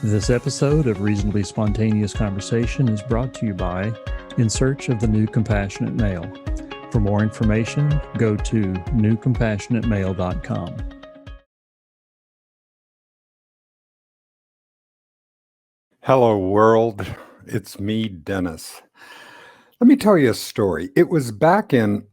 This episode of Reasonably Spontaneous Conversation is brought to you by In Search of the New Compassionate Male. For more information, go to newcompassionatemale.com. Hello, world. It's me, Dennis. Let me tell you a story. It was back in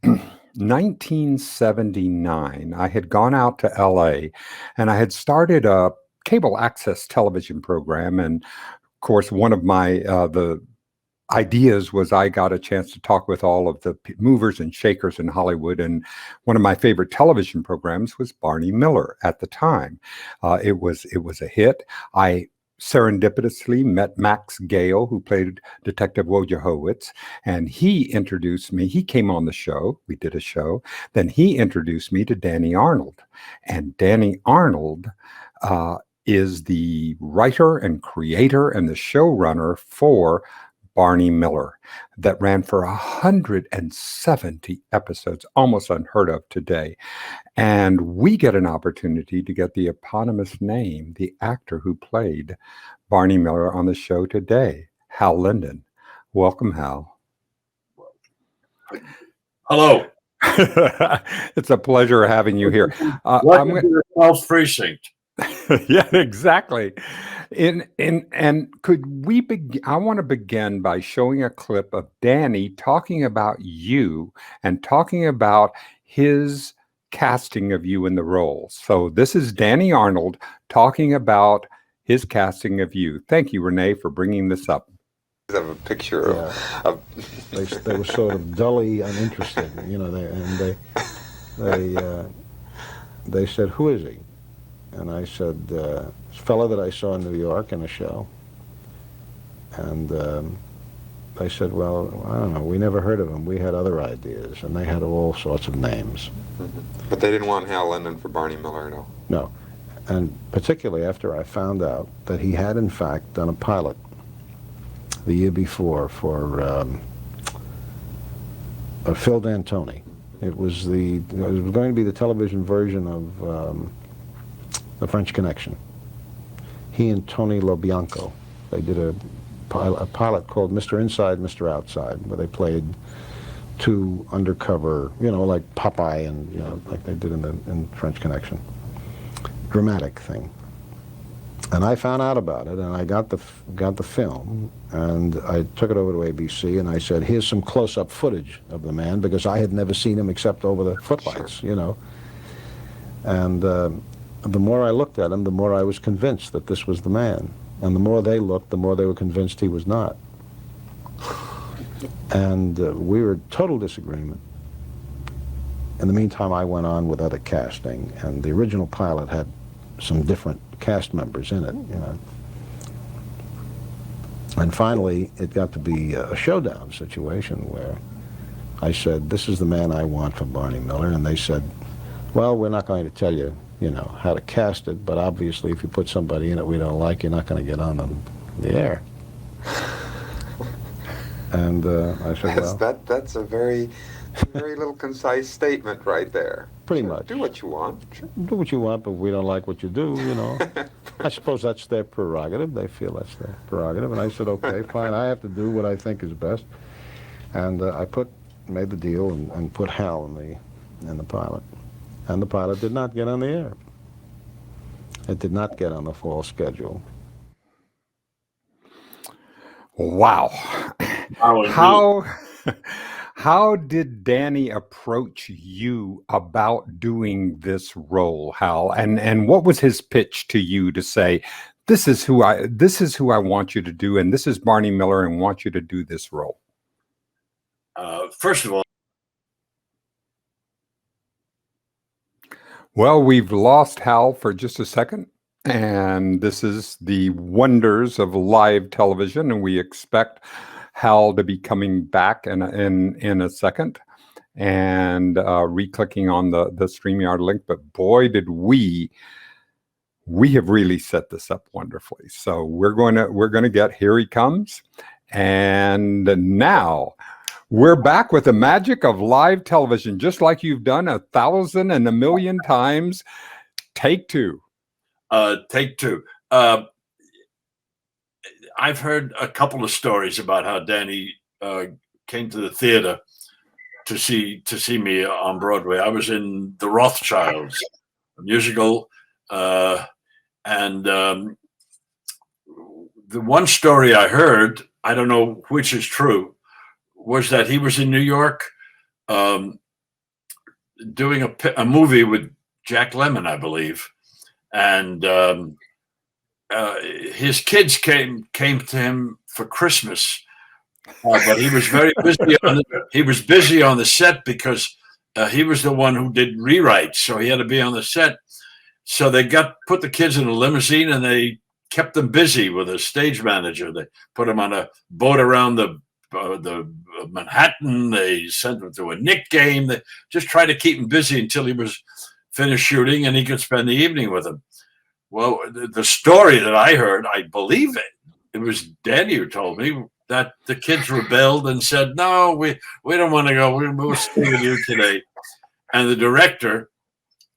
1979. I had gone out to LA and I had started a cable access television program. And of course, one of my the ideas was I got a chance to talk with all of the movers and shakers in Hollywood. And one of my favorite television programs was Barney Miller at the time. It was a hit. I serendipitously met Max Gale, who played Detective Wojciechowicz, and he introduced me. He came on the show. We did a show. Then he introduced me to Danny Arnold. And Danny Arnold is the writer and creator and the showrunner for Barney Miller that ran for 170 episodes, almost unheard of today. And we get an opportunity to get the eponymous name, the actor who played Barney Miller on the show today, Hal Linden. Welcome, Hal. Hello. It's a pleasure having you here. Welcome to the 12th precinct. Yeah, exactly. And could we begin? I want to begin by showing a clip of Danny talking about you and talking about his casting of you in the role. So this is Danny Arnold talking about his casting of you. Thank you, Renee, for bringing this up. I have a picture of they were sort of dully uninterested, you know. They said, "Who is he?" And I said, "This fellow that I saw in New York in a show." And they said, "Well, I don't know. We never heard of him. We had other ideas." And they had all sorts of names. Mm-hmm. But they didn't want Hal Linden for Barney Miller at all. No. And particularly after I found out that he had, in fact, done a pilot the year before for Phil D'Antoni. It was going to be the television version of The French Connection. He and Tony LoBianco, they did a pilot called Mr. Inside, Mr. Outside, where they played two undercover, you know, like Popeye and, you know, like they did in French Connection. Dramatic thing. And I found out about it, and I got the film, and I took it over to ABC, and I said, "Here's some close-up footage of the man," because I had never seen him except over the footlights, you know. And the more I looked at him, the more I was convinced that this was the man. And the more they looked, the more they were convinced he was not. And we were in total disagreement. In the meantime, I went on with other casting, and the original pilot had some different cast members in it, you know. And finally, it got to be a showdown situation where I said, "This is the man I want for Barney Miller," and they said, "Well, we're not going to tell you, you know, how to cast it, but obviously if you put somebody in it we don't like, you're not going to get on the air." And I said, "Well, that's a very little concise statement right there. Pretty much. Do what you want. Do what you want, but we don't like what you do, you know." I suppose that's their prerogative. They feel that's their prerogative. And I said, "Okay, fine. I have to do what I think is best." And I made the deal and put Hal in the pilot. And the pilot did not get on the air. It did not get on the fall schedule. Wow. How did Danny approach you about doing this role, Hal? And what was his pitch to you to say, this is who I want you to do, and this is Barney Miller, and want you to do this role? First of all, well, we've lost Hal for just a second, and this is the wonders of live television, and we expect Hal to be coming back in a second and re-clicking on the StreamYard link. But boy, did we have really set this up wonderfully. So we're going to get, here he comes. And now we're back with the magic of live television, just like you've done 1,000 and 1,000,000 times. Take two. Take two. I've heard a couple of stories about how Danny came to the theater to see me on Broadway. I was in The Rothschilds, a musical, and the one story I heard, I don't know which is true, was that he was in New York doing a movie with Jack Lemmon, I believe, and his kids came to him for Christmas, but he was very busy. He was busy on the set because he was the one who did rewrites, so he had to be on the set. So they put the kids in a limousine and they kept them busy with a stage manager. They put them on a boat around the Manhattan. They sent them to a Knick game. They just tried to keep him busy until he was finished shooting and he could spend the evening with them. Well, the story that I heard, I believe it was Danny who told me that the kids rebelled and said, "No, we don't want to go. We'll stay with you today." And the director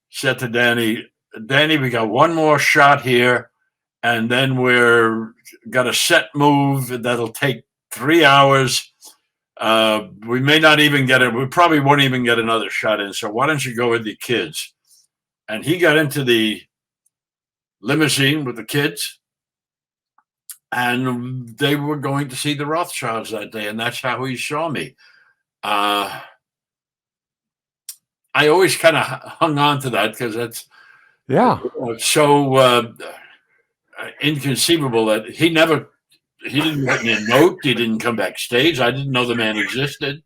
said to Danny, "We got one more shot here, and then we're got a set move that'll take 3 hours. We may not even get it. We probably won't even get another shot in. So why don't you go with the kids?" And he got into the limousine with the kids, and they were going to see the Rothschilds that day, and that's how he saw me. I always kind of hung on to that because that's so inconceivable that he didn't write me a note. He didn't come backstage. I didn't know the man existed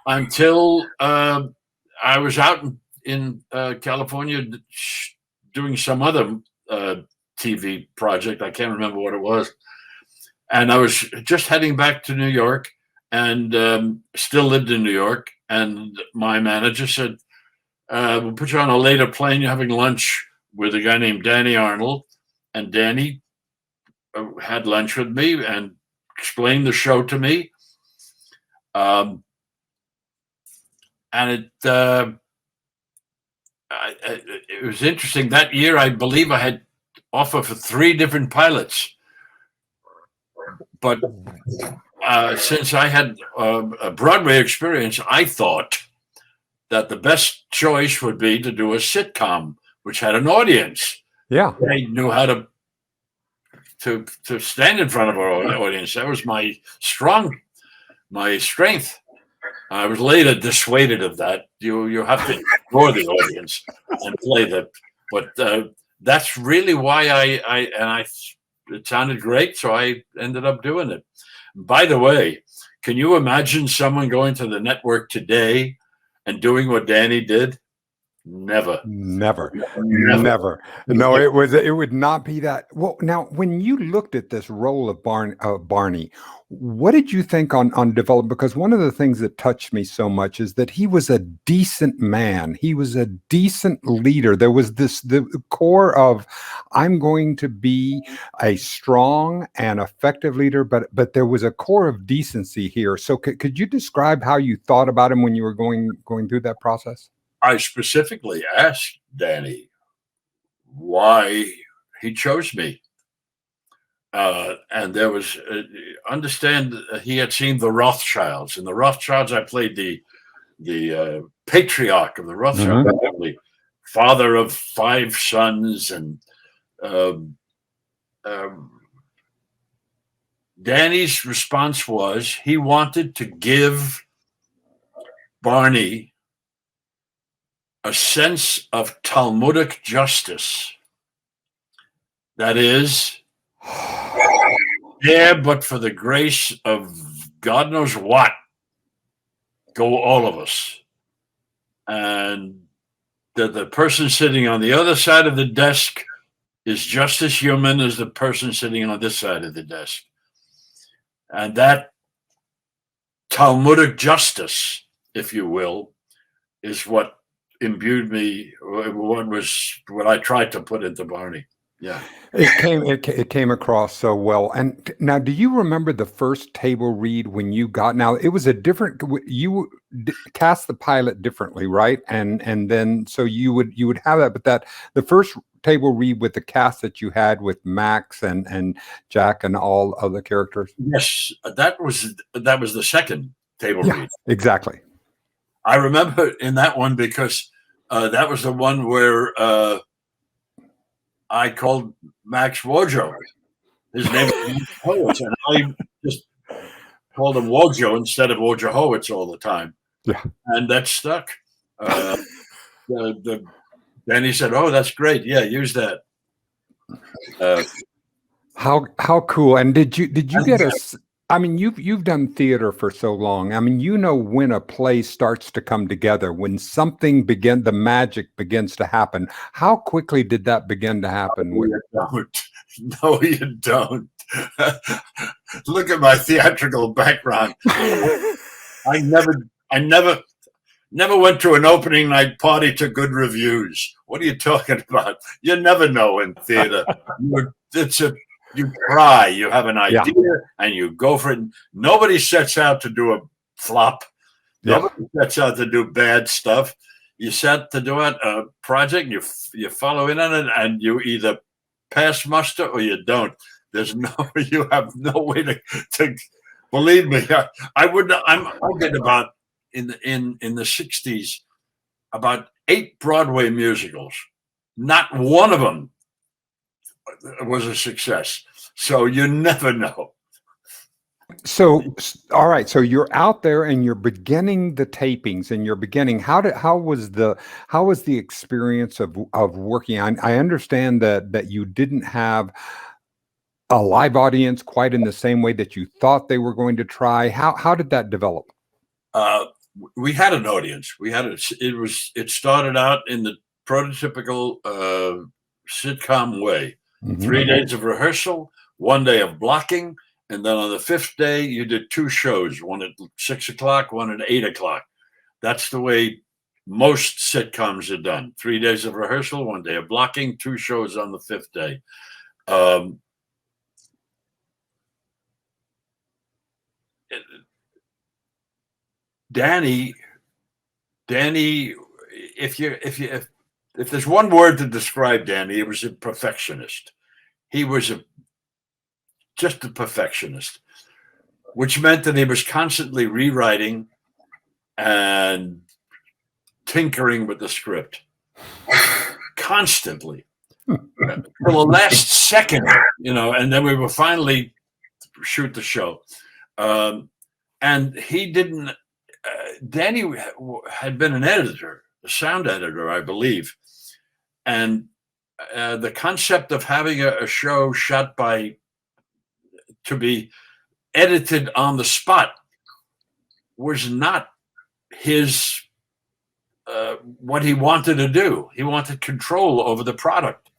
until I was out in California doing some other TV project. I can't remember what it was. And I was just heading back to New York and still lived in New York. And my manager said, "We'll put you on a later plane. You're having lunch with a guy named Danny Arnold." And Danny had lunch with me and explained the show to me. And it was interesting. That year, I believe I had offer for 3 different pilots. But since I had a Broadway experience, I thought that the best choice would be to do a sitcom, which had an audience. Yeah. I knew how to stand in front of our audience. That was my strength. I was later dissuaded of that. You have to ignore the audience and play that. But that's really why it sounded great, so I ended up doing it. By the way, can you imagine someone going to the network today and doing what Danny did? Never. No, it would not be that. Well, now, when you looked at this role of Barney, what did you think on development? Because one of the things that touched me so much is that he was a decent man. He was a decent leader. There was the core of, I'm going to be a strong and effective leader, but there was a core of decency here. So could you describe how you thought about him when you were going through that process? I specifically asked Danny why he chose me. And there was, understand he had seen the Rothschilds. In the Rothschilds, I played the patriarch of the Rothschild family, father of 5 sons. And Danny's response was he wanted to give Barney a sense of Talmudic justice. That is, but for the grace of God knows what, go all of us. And that the person sitting on the other side of the desk is just as human as the person sitting on this side of the desk. And that Talmudic justice, if you will, is what imbued me, what I tried to put into Barney. Yeah, it came across so well. And now, do you remember the first table read when you got? Now, it was a different. cast the pilot differently, right? And then so you would have that, but the first table read with the cast that you had with Max and Jack and all other characters. Yes, that was the second table read. Exactly. I remember in that one because that was the one where I called Max Wojo. His name was Howitz, and I just called him Wojo instead of Wojo Howitz all the time. Yeah, and that stuck. Danny said, "Oh, that's great. Yeah, use that." How cool! And did you get a? I mean, you've done theater for so long. I mean, you know when a play starts to come together, when something the magic begins to happen. How quickly did that begin to happen? No, you don't. No, you don't. Look at my theatrical background. I never went to an opening night party to good reviews. What are you talking about? You never know in theater. You try, you have an idea, and you go for it. Nobody sets out to do a flop. Nobody sets out to do bad stuff. You set to do a project, you follow in on it, and you either pass muster or you don't. You have no way to believe me. I did about in the 60s about 8 Broadway musicals. Not one of them was a success. So you never know. So, all right. So you're out there and you're beginning the tapings, and how was the experience of working? I understand that you didn't have a live audience quite in the same way that you thought they were going to try. How did that develop? We had an audience. It started out in the prototypical sitcom way. Mm-hmm. 3 days of rehearsal, 1 day of blocking, and then on the 5th day you did 2 shows, one at 6 o'clock, one at 8 o'clock. That's the way most sitcoms are done. 3 days of rehearsal, 1 day of blocking, 2 shows on the 5th day. Danny, if there's one word to describe Danny, it was a perfectionist. He was just a perfectionist, which meant that he was constantly rewriting and tinkering with the script, constantly, till the last second, and then we would finally shoot the show. And he didn't. Danny had been an editor, a sound editor, I believe, and the concept of having a show shot to be edited on the spot was not his what he wanted to do. He wanted control over the product.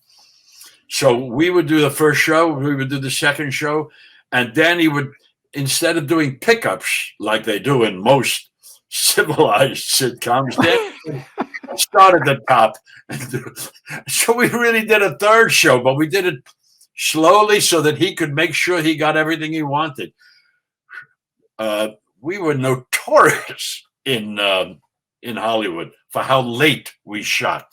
So we would do the first show, we would do the second show, and Danny would, instead of doing pickups like they do in most civilized sitcoms, Danny would start at the top. So we really did a third show, but we did it slowly so that he could make sure he got everything he wanted. We were notorious in Hollywood for how late we shot.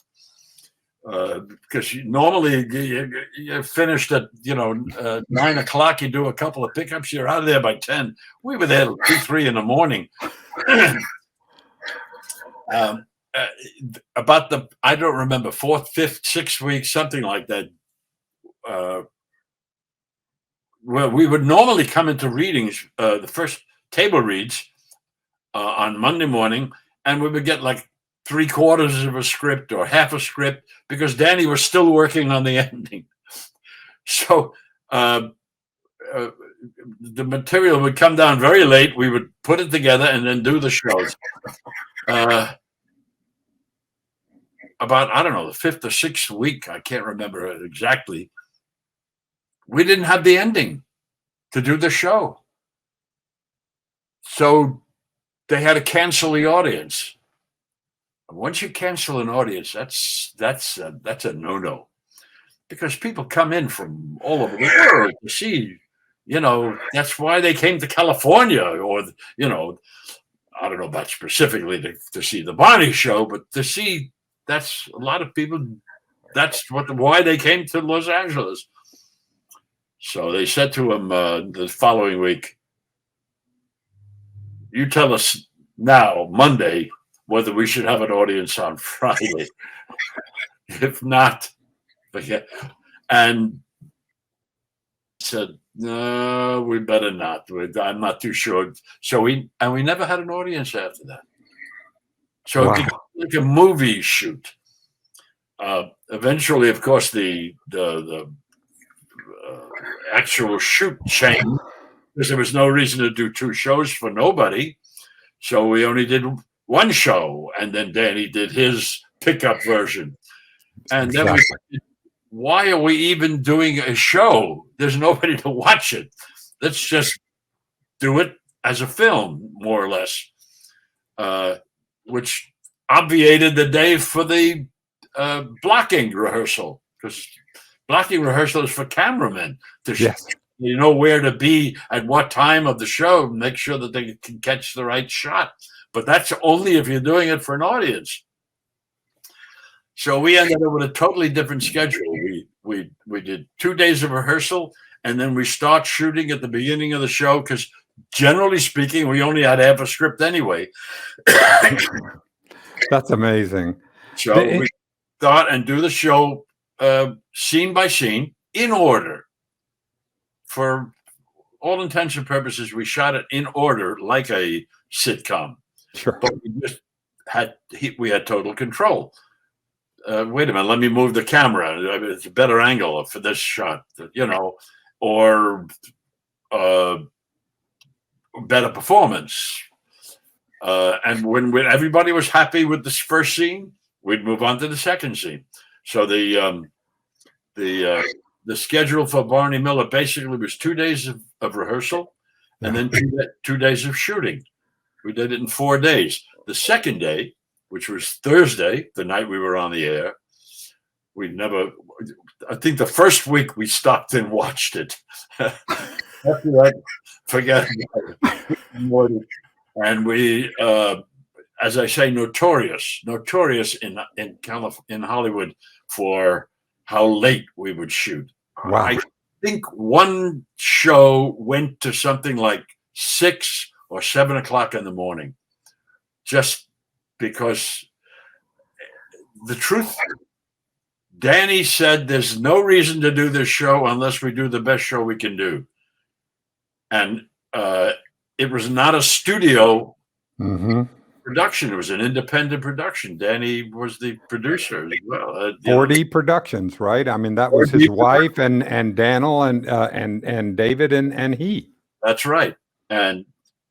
Because normally you finished at 9 o'clock, you do a couple of pickups, you're out of there by 10. We were there till 2, 3 in the morning. About I don't remember, 4th, 5th, 6th week, something like that. Well, we would normally come into readings, the first table reads on Monday morning, and we would get like 3/4 of a script or half a script because Danny was still working on the ending. So the material would come down very late. We would put it together and then do the shows. About, I don't know, the 5th or 6th week, I can't remember exactly, we didn't have the ending to do the show. So they had to cancel the audience. Once you cancel an audience, that's a no-no, because people come in from all over the world to see. That's why they came to California, or I don't know about specifically to see the Barney show, but to see, that's a lot of people, that's why they came to Los Angeles. So they said to him the following week, you tell us now, Monday, whether we should have an audience on Friday. If not, forget. And said, no, we better not. I'm not too sure. So we never had an audience after that. So it became like a movie shoot. Eventually, of course, the actual shoot changed because there was no reason to do 2 shows for nobody. So we only did 1 show, and then Danny did his pickup version. And then we said, why are we even doing a show? There's nobody to watch it. Let's just do it as a film, more or less, which obviated the day for the blocking rehearsal, because blocking rehearsal is for cameramen to you know where to be at what time of the show, make sure that they can catch the right shot. But that's only if you're doing it for an audience. So we ended up with a totally different schedule. We did 2 days of rehearsal, and then we start shooting at the beginning of the show, because generally speaking, we only had half a script anyway. That's amazing. So we start and do the show scene by scene in order. For all intents and purposes, we shot it in order like a sitcom. Sure. But we had total control. Wait a minute, let me move the camera. It's a better angle for this shot, you know, or better performance. And when everybody was happy with this first scene, we'd move on to the second scene. So the schedule for Barney Miller basically was 2 days of rehearsal and then 2 days of shooting. We did it in 4 days. The second day, which was Thursday, the night we were on the air, I think the first week we stopped and watched it. After that, forget about it. And we, as I say, notorious in Hollywood for how late we would shoot. Wow. I think one show went to something like 6 or 7 o'clock in the morning, just because the truth, Danny said there's no reason to do this show unless we do the best show we can do. And it was not a studio production. It was an independent production. Danny was the producer as well. 4D Productions, right? I mean, that was his wife and Daniel and David and he. That's right. And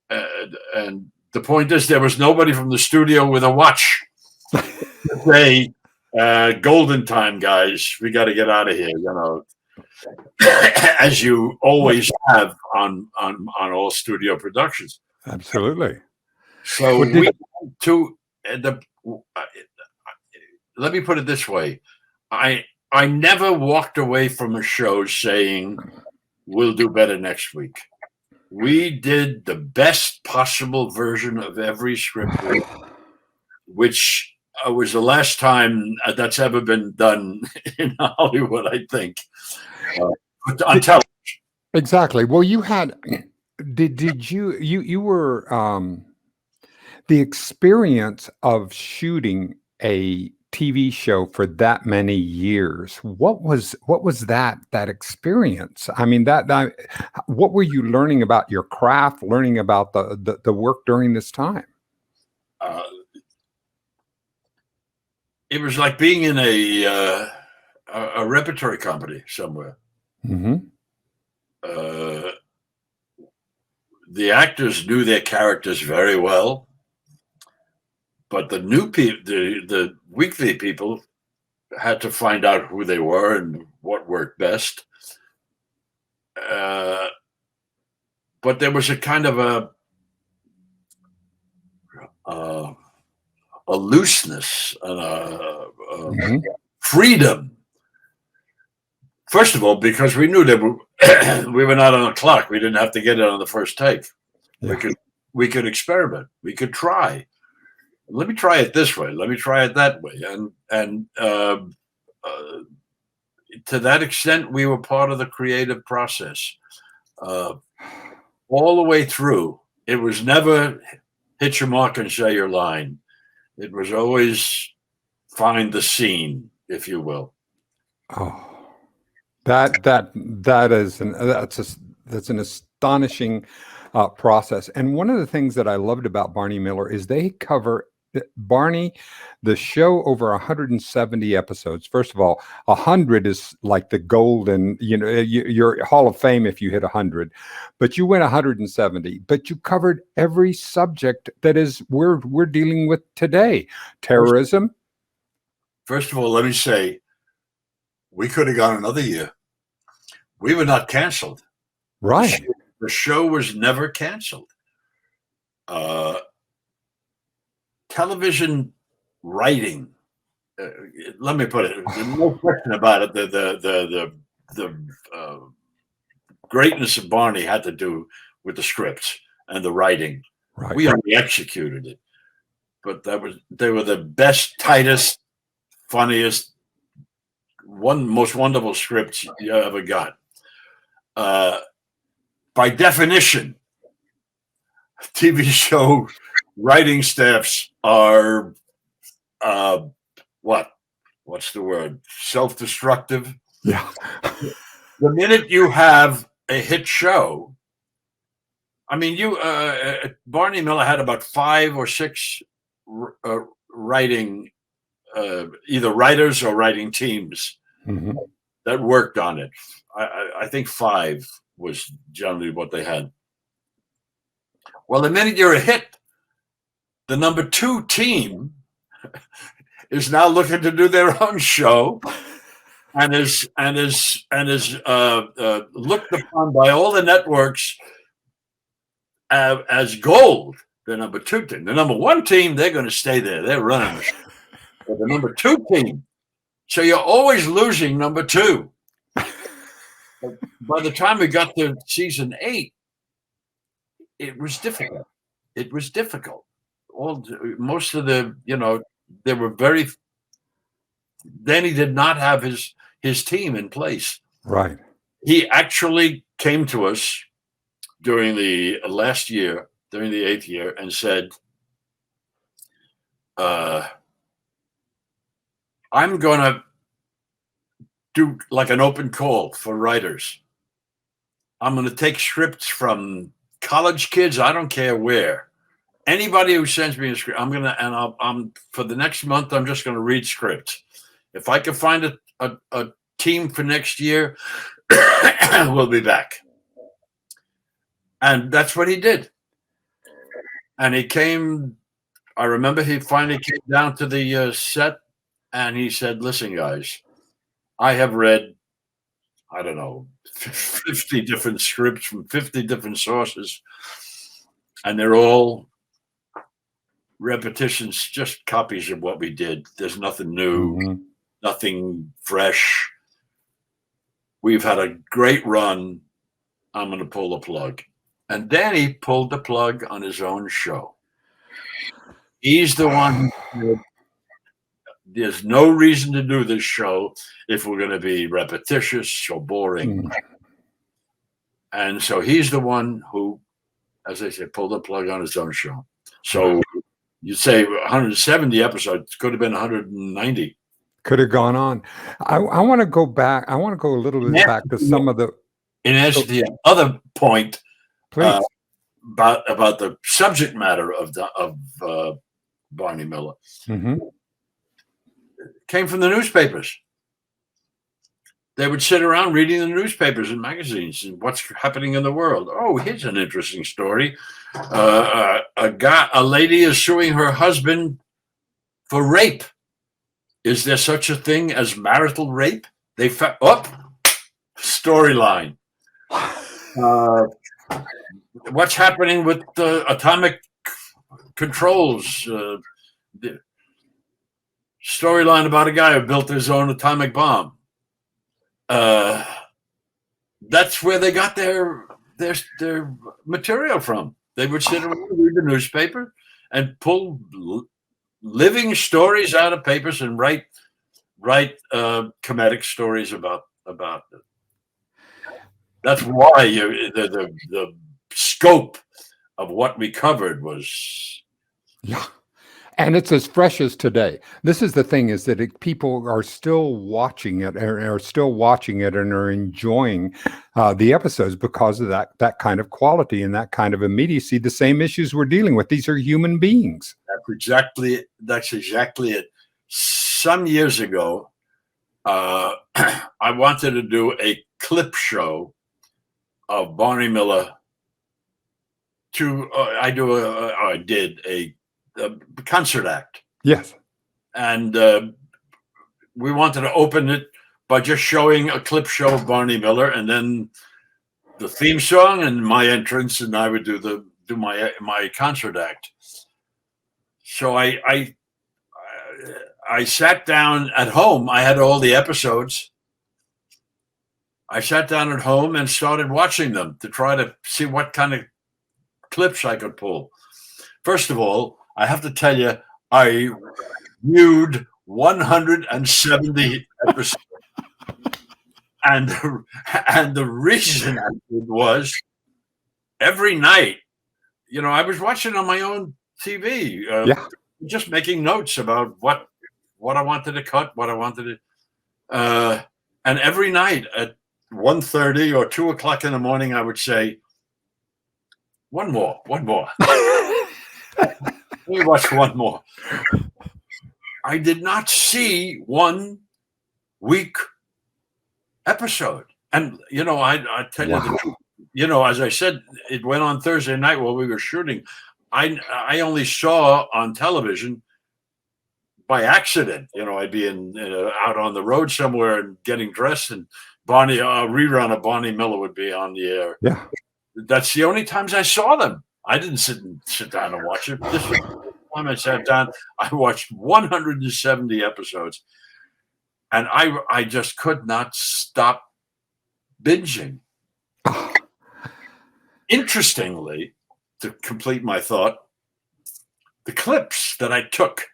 the point is, there was nobody from the studio with a watch to say, golden time, guys, we got to get out of here, you know, as you always have on all studio productions. Absolutely. So let me put it this way. I never walked away from a show saying, we'll do better next week. We did the best possible version of every script, which was the last time that's ever been done in Hollywood, I think, on television. Exactly. Well, you had, you were, the experience of shooting a TV show for that many years. What was that experience? I mean, what were you learning about your craft, learning about the work during this time? It was like being in a repertory company somewhere. The actors knew their characters very well, but the new people, the weekly people, had to find out who they were and what worked best. But there was a kind of a looseness and a freedom. First of all, because we knew that we were not on the clock. We didn't have to get it on the first take. Yeah. we could experiment. We could try. Let me try it this way. Let me try it that way. And to that extent, we were part of the creative process all the way through. It was never hit your mark and say your line. It was always find the scene, if you will. Oh, that's an astonishing process. And one of the things that I loved about Barney Miller is they cover the show over 170 episodes. First of all, 100 is like the golden, you're Hall of Fame if you hit 100, but you went 170. But you covered every subject that is we're dealing with today. Terrorism. First of all, let me say, we could have gone another year. We were not canceled. Right. The show was never canceled. Television writing. Let me put it. There's no question about it. The greatness of Barney had to do with the scripts and the writing. Right. We only executed it, but they were the best, tightest, funniest, most wonderful scripts you ever got. By definition, TV show writing staffs are what's the word? Self-destructive. Yeah. The minute you have a hit show, I mean, Barney Miller had about 5 or 6 writing, either writers or writing teams that worked on it. I think 5 was generally what they had. Well, the minute you're a hit, the number 2 team is now looking to do their own show, and is looked upon by all the networks as gold. The number 2 team, the number 1 team, they're going to stay there. They're running the show. But the number 2 team, so you're always losing number 2. By the time we got to season 8, it was difficult. It was difficult. Most of the, there were very. Danny did not have his team in place. Right. He actually came to us during the last year, during the 8th year, and said, I'm going to do like an open call for writers. I'm going to take scripts from college kids. I don't care where. Anybody who sends me a script, I'm for the next month, I'm just going to read scripts. If I can find a team for next year, we'll be back. And that's what he did. And he came, I remember he finally came down to the set and he said, listen, guys, I have read, I don't know, 50 different scripts from 50 different sources, and they're all repetitions, just copies of what we did. There's nothing new, nothing fresh. We've had a great run. I'm going to pull the plug. And Danny pulled the plug on his own show. He's the one who said, there's no reason to do this show if we're going to be repetitious or boring. And so he's the one who, as I said, pulled the plug on his own show. So you'd say 170 episodes, could have been 190. Could have gone on. I want to go back. I want to go a little bit back to some of the. In answer to the other point, please. About the subject matter of Barney Miller, came from the newspapers. They would sit around reading the newspapers and magazines and what's happening in the world. Oh, here's an interesting story. A lady is suing her husband for rape. Is there such a thing as marital rape? Storyline. What's happening with the atomic controls? Storyline about a guy who built his own atomic bomb. That's where they got their material from. They would sit around and read the newspaper and pull living stories out of papers and write comedic stories about it. That's why the scope of what we covered was. Yeah. And it's as fresh as today. This is the thing, is that people are still watching it, are still watching it and are enjoying the episodes because of that kind of quality and that kind of immediacy. The same issues we're dealing with. These are human beings. That's exactly it. Some years ago, I wanted to do a clip show of Barney Miller. I did a concert act. Yes. And we wanted to open it by just showing a clip show of Barney Miller, and then the theme song and my entrance, and I would do my concert act. So I sat down at home. I had all the episodes. I sat down at home and started watching them to try to see what kind of clips I could pull. First of all, I have to tell you, I viewed 170 episodes. And the reason I did was every night, I was watching on my own TV, just making notes about what I wanted to cut, what I wanted to, and every night at 1:30 or 2 o'clock in the morning, I would say, one more. Let me watch one more. I did not see one weak episode. And, I tell you the truth, as I said, it went on Thursday night while we were shooting. I only saw on television by accident. I'd be out on the road somewhere and getting dressed, and rerun of Barney Miller would be on the air. Yeah. That's the only times I saw them. I didn't sit down and watch it. This was the time I sat down. I watched 170 episodes, and I just could not stop binging. Interestingly, to complete my thought, the clips that I took,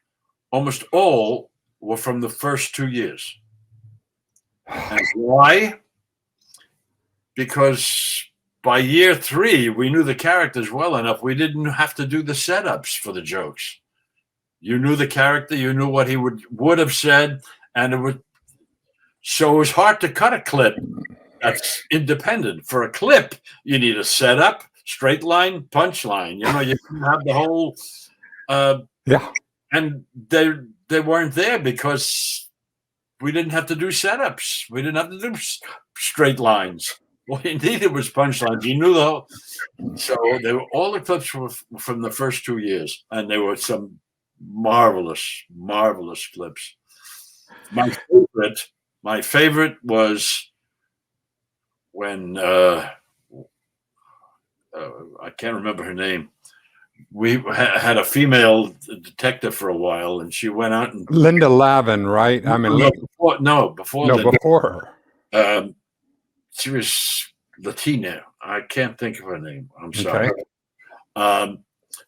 almost all were from the first 2 years. And why? Because by year 3, we knew the characters well enough. We didn't have to do the setups for the jokes. You knew the character. You knew what he would have said, and so it was hard to cut a clip that's independent. For a clip, you need a setup, straight line, punch line. You can have the whole. And they weren't there because we didn't have to do setups. We didn't have to do straight lines. What you needed was punchlines. You knew so all the clips were from the first 2 years, and there were some marvelous clips. My favorite was when I can't remember her name. We had a female detective for a while, and she went out and Linda Lavin, right? I mean, before her. She was Latina. I can't think of her name. I'm sorry. Okay.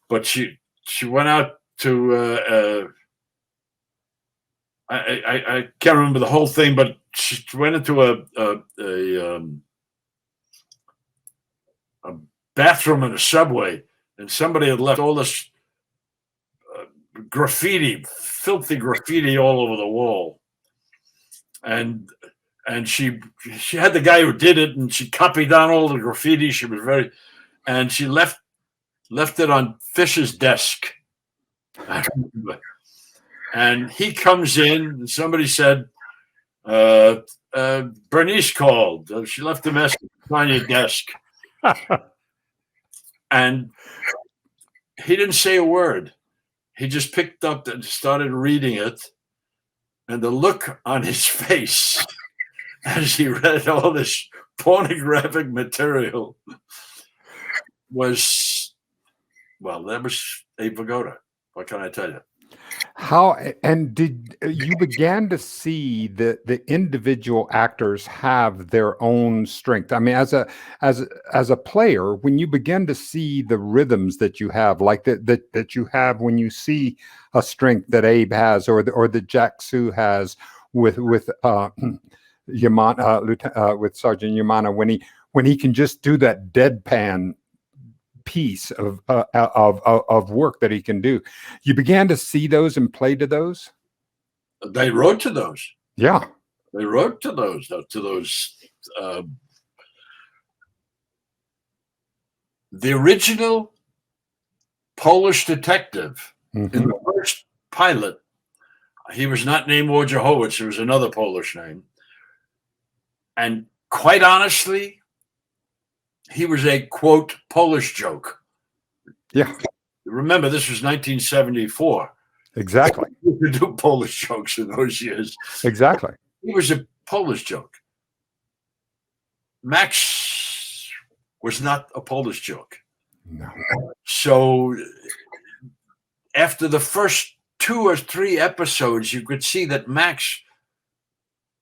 But she went out to I can't remember the whole thing, but she went into a bathroom in a subway, and somebody had left all this filthy graffiti all over the wall, and she had the guy who did it, and she copied down all the graffiti. She was and she left it on Fish's desk. I remember. And he comes in, and somebody said, Bernice called. She left a message on your desk. And he didn't say a word. He just picked up and started reading it. And the look on his face as he read all this pornographic material that was Abe Vigoda. What can I tell you? How and did you began to see the individual actors have their own strength? I mean, as a player, when you begin to see the rhythms that you have, like that you have when you see a strength that Abe has, or that Jack Sue has with Yamana, with Sergeant Yamana, when he can just do that deadpan piece of work that he can do. You began to see those and play to those. They wrote to those. Yeah, They wrote to those. The original Polish detective in the first pilot, he was not named Wojciechowicz. It was another Polish name. And quite honestly, he was a, quote, Polish joke. Yeah. Remember, this was 1974. Exactly. You could do Polish jokes in those years. Exactly. He was a Polish joke. Max was not a Polish joke. No. So after the first 2 or 3 episodes, you could see that Max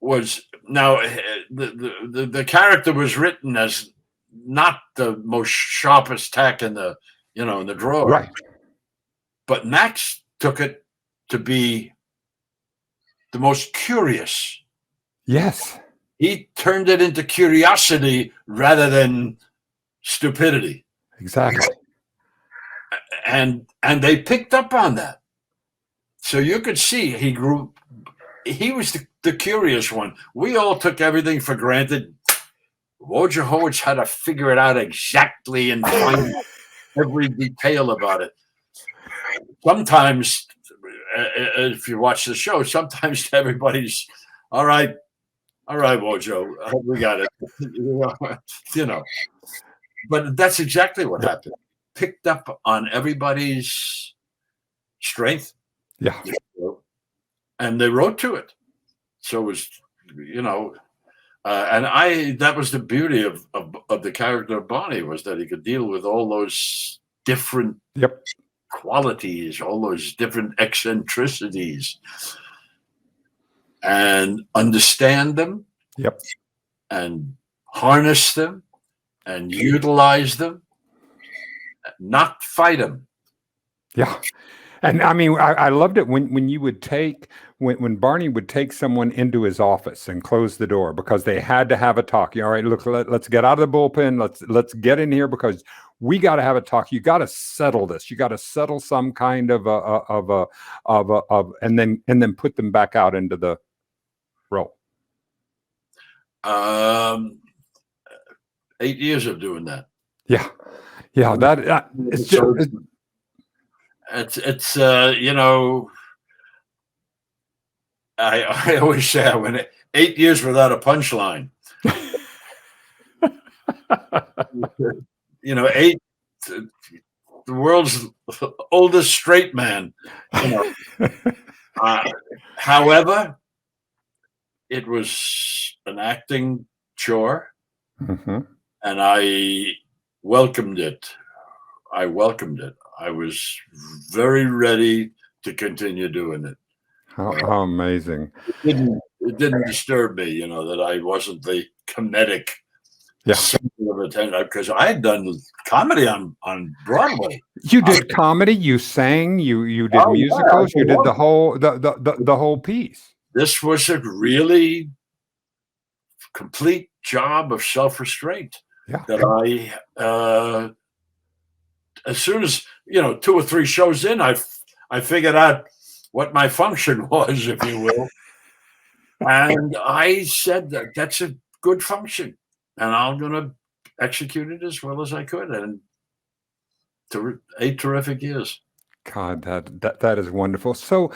was, now the character was written as not the most sharpest tack in the drawer. Right. But Max took it to be the most curious. Yes. He turned it into curiosity rather than stupidity. Exactly. And they picked up on that. So you could see he grew. He was the curious one. We all took everything for granted. Wojciechowicz had to figure it out exactly and find every detail about it. Sometimes, if you watch the show, sometimes everybody's all right, Wojo, we got it. But that's exactly what happened. Picked up on everybody's strength. Yeah. And they wrote to it. So it was, and that was the beauty of the character of Barney, was that he could deal with all those different qualities, all those different eccentricities, and understand them. Yep. And harness them and utilize them, not fight them. Yeah. And I mean, I loved it when you would when Barney would take someone into his office and close the door because they had to have a talk. All right, look, let's get out of the bullpen. Let's get in here because we got to have a talk. You got to settle this. You got to settle some kind of and then put them back out into the role. 8 years of doing that. Yeah. That it's just. It's I always say I went 8 years without a punchline. 8, the world's oldest straight man. However, it was an acting chore, and I welcomed it. I was very ready to continue doing it. How amazing! It didn't disturb me, that I wasn't the comedic center of attention, because I had done comedy on Broadway. You did comedy, you sang, you did musicals, you did the whole piece. This was a really complete job of self-restraint that I. As soon as 2 or 3 shows in, I figured out what my function was, if you will, and I said that's a good function, and I'm going to execute it as well as I could, and 8 terrific years. God, that is wonderful. So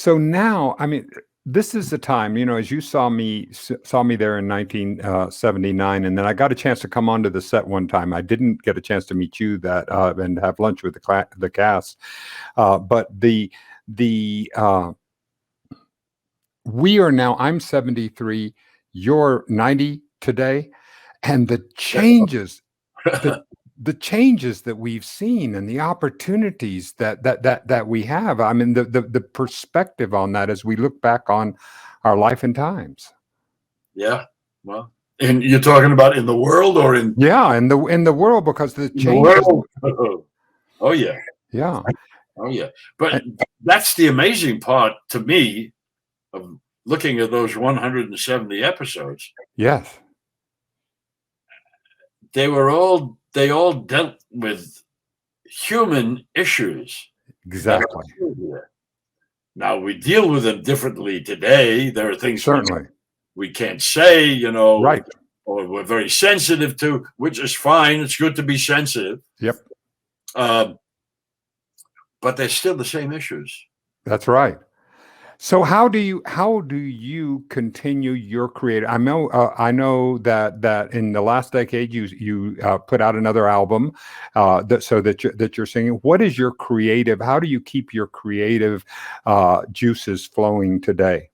now, I mean, this is the time, as you saw me there in 1979, and then I got a chance to come onto the set one time. I didn't get a chance to meet you and have lunch with the cast, but we are now. I'm 73. You're 90 today, and the changes. the changes that we've seen and the opportunities that we have. I mean, the perspective on that as we look back on our life and times. Yeah. Well, and you're talking about in the world or in in the world, because the the changes. world? Oh yeah. Yeah. Oh yeah. But that's the amazing part to me of looking at those 170 episodes. Yes. They all dealt with human issues. Exactly. Now we deal with them differently today. There are things Certainly. we can't say, you know, Right. or we're very sensitive to, which is fine. It's good to be sensitive. Yep. But they're still the same issues. That's right. So how do you continue your creative? I know that in the last decade you put out another album that you're singing. What is your creative? How do you keep your creative juices flowing today?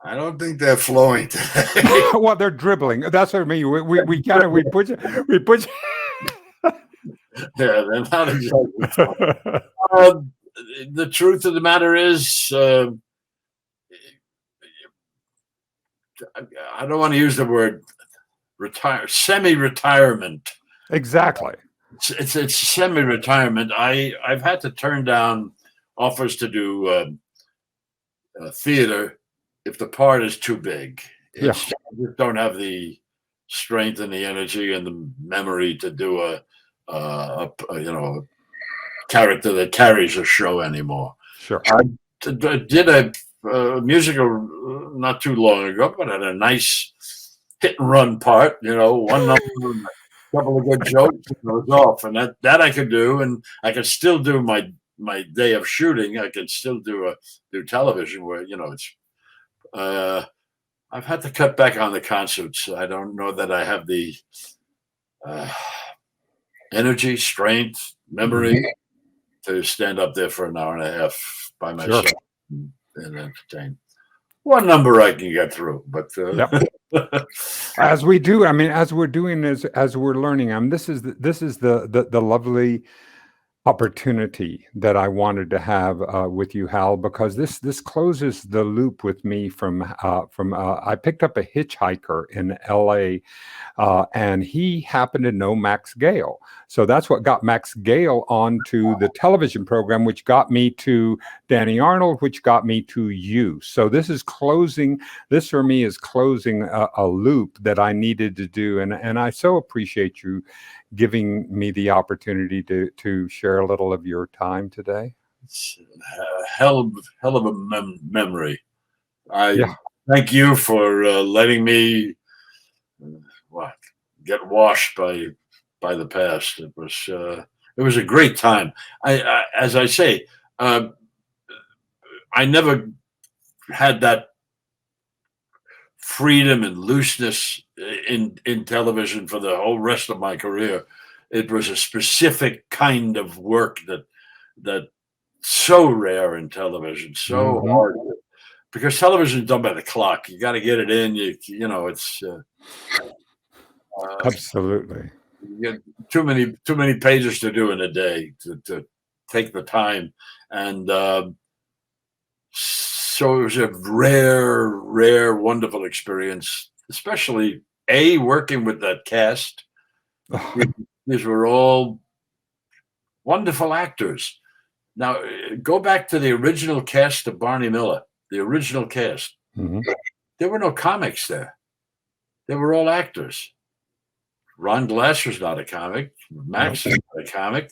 I don't think they're flowing today. Well, they're dribbling. That's what I mean. We put you. Yeah, they're not exactly flowing. The truth of the matter is, I don't want to use the word semi-retirement. Exactly. It's semi-retirement. I've had to turn down offers to do theater if the part is too big. I just don't have the strength and the energy and the memory to do a character that carries a show anymore. Sure. I did a musical not too long ago, but had a nice hit and run part. You know, one number, a couple of good jokes, and it was off. And that I could do, and I could still do my day of shooting. I could still do television where it's. I've had to cut back on the concerts. I don't know that I have the energy, strength, memory to stand up there for an hour and a half by myself and entertain. One number I can get through, but as we do, I mean, as we're doing this, as we're learning, this is the lovely opportunity that I wanted to have with you, Hal, because this closes the loop with me from I picked up a hitchhiker in L.A. And he happened to know Max Gail, so that's what got Max Gail onto the television program, which got me to Danny Arnold, which got me to you. So this for me is closing a loop that I needed to do, and I so appreciate you giving me the opportunity to share a little of your time today. It's a hell of a memory. I thank you for letting me get washed by the past. It was a great time. I as I say, I never had that freedom and looseness in television for the whole rest of my career. It was a specific kind of work that so rare in television, so hard, because television is done by the clock. You got to get it in. It's absolutely. You get too many pages to do in a day to take the time, and so it was a rare, wonderful experience, especially working with that cast. These were all wonderful actors. Now, go back to the original cast of Barney Miller, the original cast. There were no comics there. They were all actors. Ron Glass was not a comic. Max is not a comic.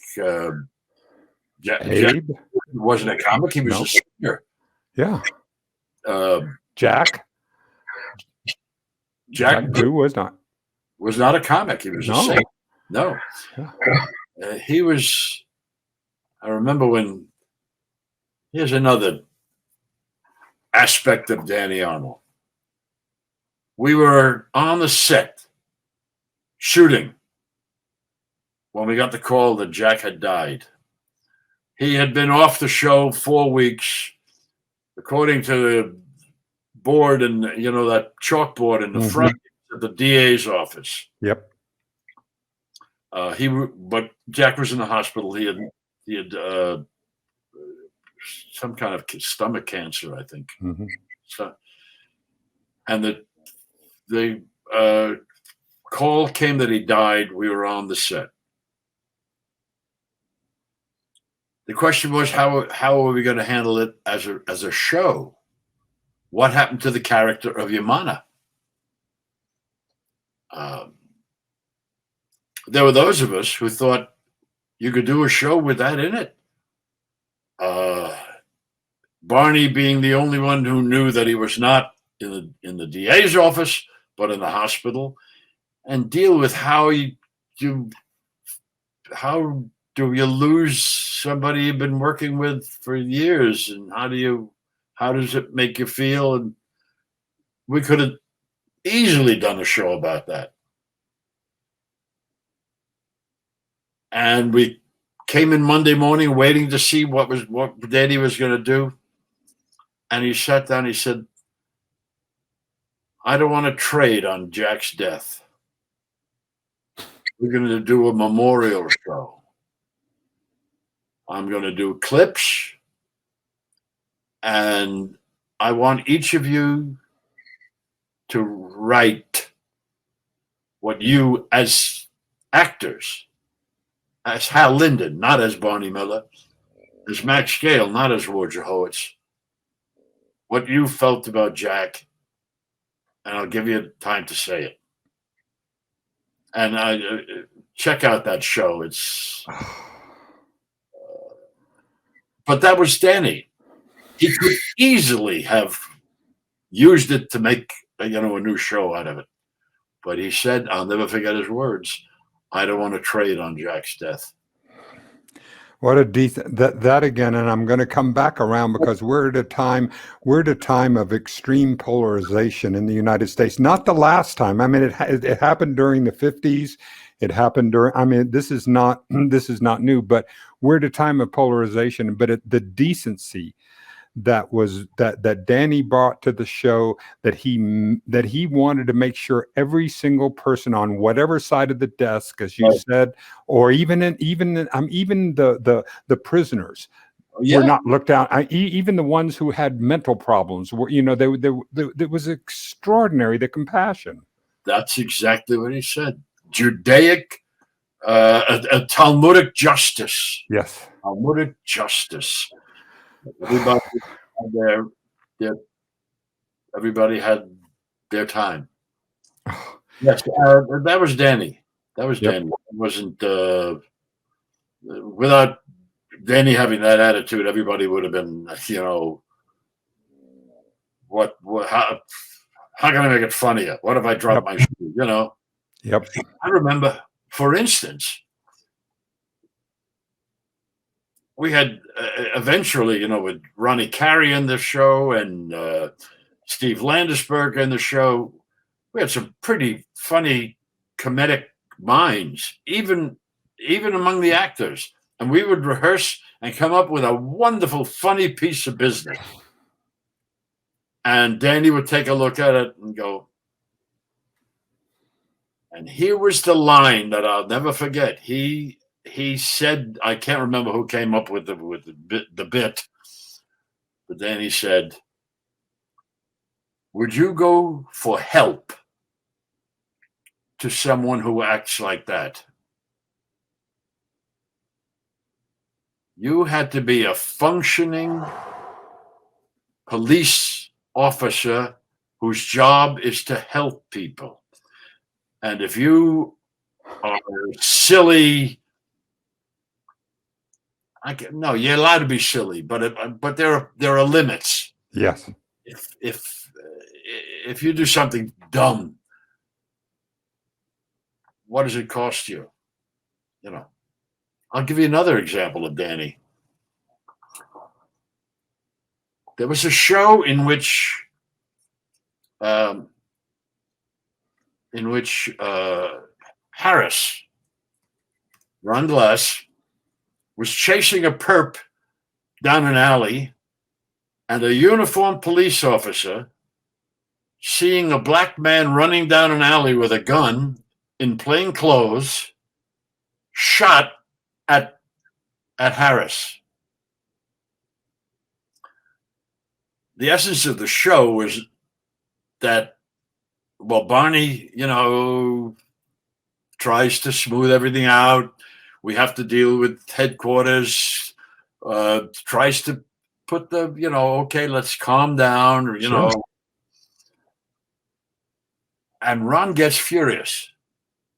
Jack wasn't a comic. He was a singer. Yeah. Jack was not a comic. He was a singer. No. He was. I remember when. Here's another aspect of Danny Arnold. We were on the set shooting when we got the call that Jack had died. He had been off the show 4 weeks, according to the board and that chalkboard in the front of the DA's office. Yep. But Jack was in the hospital. He had some kind of stomach cancer, I think. Mhm. So, and the call came that he died. We were on the set. The question was, how are we going to handle it as a show? What happened to the character of Yamana? There were those of us who thought you could do a show with that in it. Barney being the only one who knew that he was not in the DA's office, but in the hospital, and deal with how do you lose somebody you've been working with for years, and how does it make you feel? And we could have easily done a show about that. And we came in Monday morning waiting to see what Danny was going to do. And he sat down, he said, I don't want to trade on Jack's death. We're going to do a memorial show. I'm going to do clips. And I want each of you to write what you, as actors, as Hal Linden, not as Barney Miller, as Max Gale, not as Roger Howitz, what you felt about Jack, and I'll give you time to say it. And check out that show. It's, but that was Danny. He could easily have used it to make a new show out of it, but he said, I'll never forget his words, I don't want to trade on Jack's death. What a decent that again, and I'm going to come back around because we're at a time of extreme polarization in the United States. Not the last time. I mean, it happened during the 50s. It happened during. I mean, this is not new. But we're at a time of polarization. But the decency that Danny brought to the show, that he wanted to make sure every single person on whatever side of the desk, as you said, or even the prisoners were not looked out. Even the ones who had mental problems were, it was extraordinary, the compassion. That's exactly what he said. Judaic, a Talmudic justice. Yes. Talmudic justice. Everybody had their time. Yes, that was Danny. That was Danny. It wasn't without Danny having that attitude, everybody would have been, how can I make it funnier? What if I drop my shoe? Yep. I remember, for instance, we had eventually, with Ronnie Carey in the show and Steve Landesberg in the show, we had some pretty funny comedic minds, even among the actors. And we would rehearse and come up with a wonderful, funny piece of business. And Danny would take a look at it and go, and here was the line that I'll never forget. He said, I can't remember who came up with the bit, but then he said, would you go for help to someone who acts like that? You had to be a functioning police officer whose job is to help people. And if you are silly, no, you're allowed to be silly, but there are limits. Yes. If you do something dumb, what does it cost you? I'll give you another example of Danny. There was a show in which Harris, Ron Glass, was chasing a perp down an alley, and a uniformed police officer, seeing a black man running down an alley with a gun in plain clothes, shot at Harris. The essence of the show was that, well, Barney, tries to smooth everything out. We have to deal with headquarters, tries to put the, okay, let's calm down, or, Sure. And Ron gets furious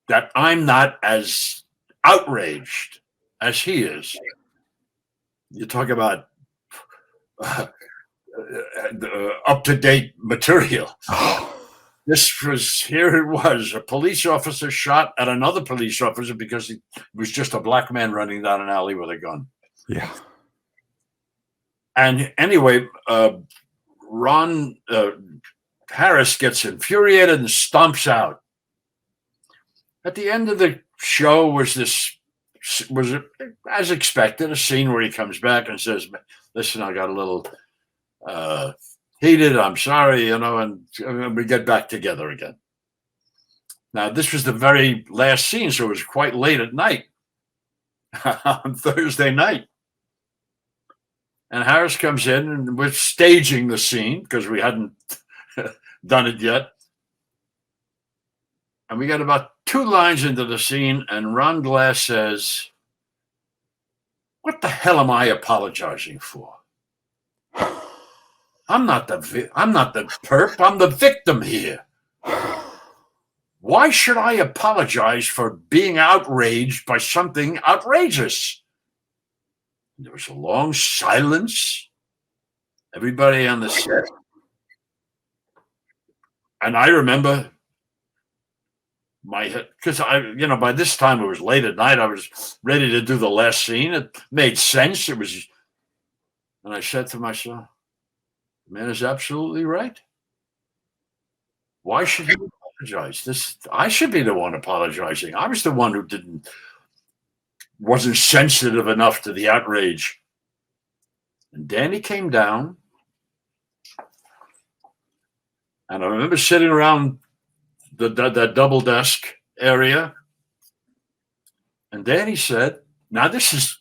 that I'm not as outraged as he is. You talk about up-to-date material. Here it was, a police officer shot at another police officer because he was just a black man running down an alley with a gun. Yeah. And anyway, Ron Harris gets infuriated and stomps out. At the end of the show was as expected, a scene where he comes back and says, listen, I got a little heated, I'm sorry, and we get back together again. Now, this was the very last scene, so it was quite late at night on Thursday night. And Harris comes in, and we're staging the scene because we hadn't done it yet. And we got about 2 lines into the scene, and Ron Glass says, what the hell am I apologizing for? I'm not the perp. I'm the victim here. Why should I apologize for being outraged by something outrageous? There was a long silence. Everybody on the set. And I remember because by this time it was late at night. I was ready to do the last scene. It made sense. And I said to myself, the man is absolutely right. Why should he apologize? I should be the one apologizing. I was the one who wasn't sensitive enough to the outrage. And Danny came down, and I remember sitting around that double desk area, and Danny said, now this is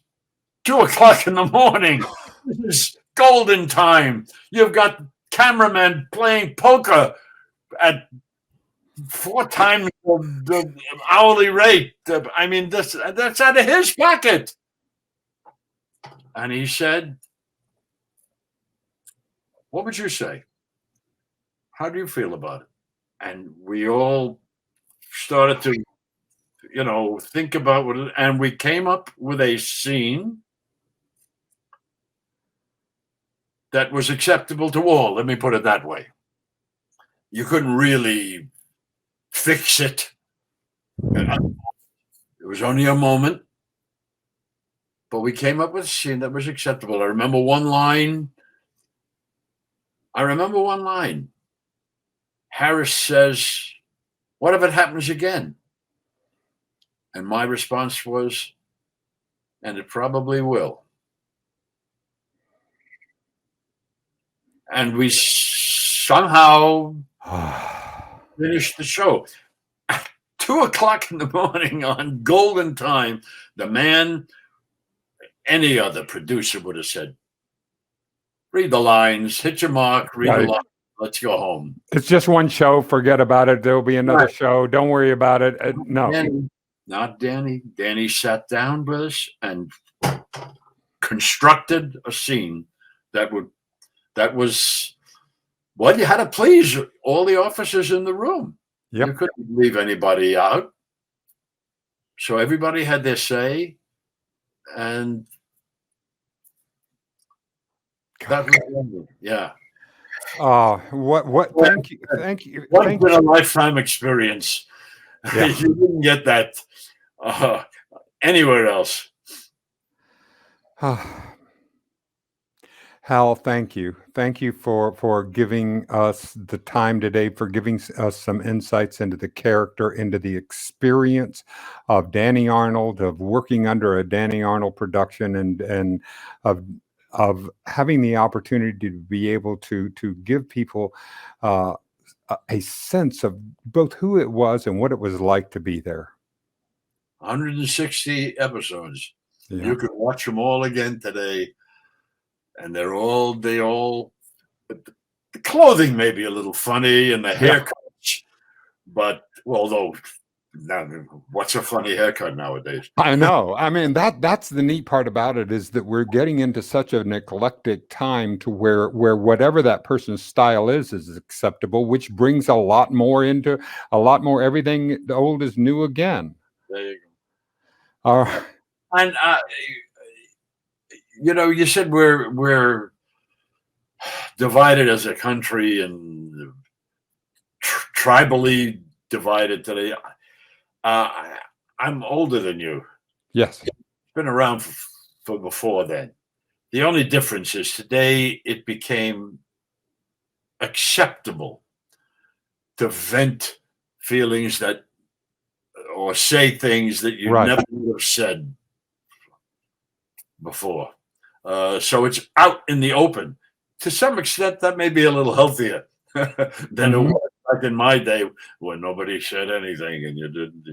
2:00 in the morning. This is golden time. You've got cameramen playing poker at 4 times the hourly rate. I mean, that's out of his pocket. And he said, what would you say? How do you feel about it? And we all started to, think about it. And we came up with a scene that was acceptable to all. Let me put it that way. You couldn't really fix it. It was only a moment, but we came up with a scene that was acceptable. I remember one line. Harris says, what if it happens again? And my response was, and it probably will. And we somehow finished the show. At 2:00 in the morning on golden time, the man, any other producer would have said, read the lines, hit your mark, read the line, let's go home. It's just one show. Forget about it. There'll be another show. Don't worry about it. No. Danny, not Danny. Danny sat down with us and constructed a scene that was, well, you had to please all the officers in the room. Yep. You couldn't leave anybody out. So everybody had their say. And that was, yeah. What? Thank you. Once in a lifetime experience. Yeah. You didn't get that anywhere else. Hal, thank you. Thank you for giving us the time today, for giving us some insights into the character, into the experience of Danny Arnold, of working under a Danny Arnold production, and of having the opportunity to be able to give people a sense of both who it was and what it was like to be there. 160 episodes. Yeah. You could watch them all again today, and the clothing may be a little funny and the haircuts, but although now, what's a funny haircut nowadays? I know. I mean, that's the neat part about it, is that we're getting into such an eclectic time to where whatever that person's style is acceptable, which brings a lot more everything old is new again. There you go. And you said we're divided as a country and tribally divided today. I'm older than you. Yes. Been around for before then. The only difference is today it became acceptable to vent feelings or say things that you never would have said before. So it's out in the open. To some extent, that may be a little healthier than it was back in my day when nobody said anything and you didn't,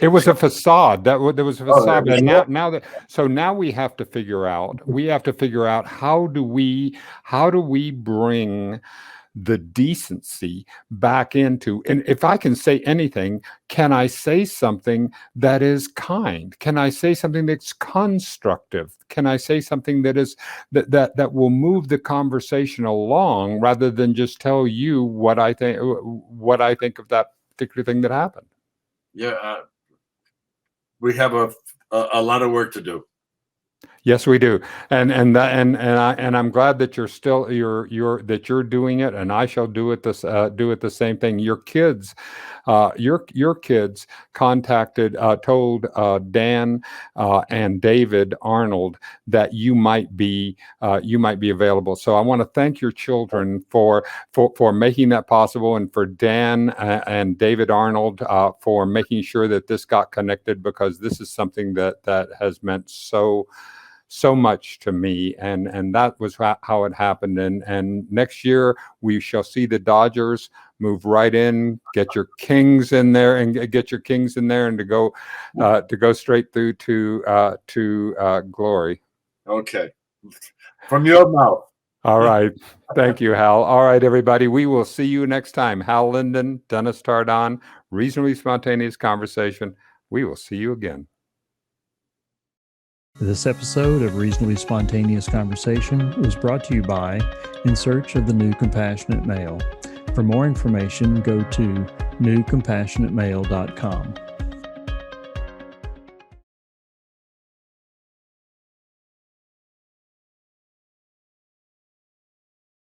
It was a facade. There was a facade. Yeah. And now we have to figure out how do we bring the decency back into, and if I can say anything, can I say something that is kind? Can I say something that's constructive? Can I say something that is that will move the conversation along rather than just tell you what I think of that particular thing that happened? Yeah, we have a lot of work to do. Yes, we do, and I'm glad that you're doing it, and I shall do it the same thing. Your kids contacted, told Dan and David Arnold that you might be available. So I want to thank your children for making that possible, and for Dan and David Arnold for making sure that this got connected, because this is something that has meant so much to me, and that was how it happened. And next year we shall see the Dodgers move right in, get your Kings in there, and to go straight through to glory. Okay, from your mouth. All right, thank you, Hal. All right, everybody, we will see you next time. Hal Linden, Dennis Tardan, Reasonably Spontaneous Conversation. We will see you again. This episode of Reasonably Spontaneous Conversation was brought to you by In Search of the New Compassionate Male. For more information, go to newcompassionatemale.com.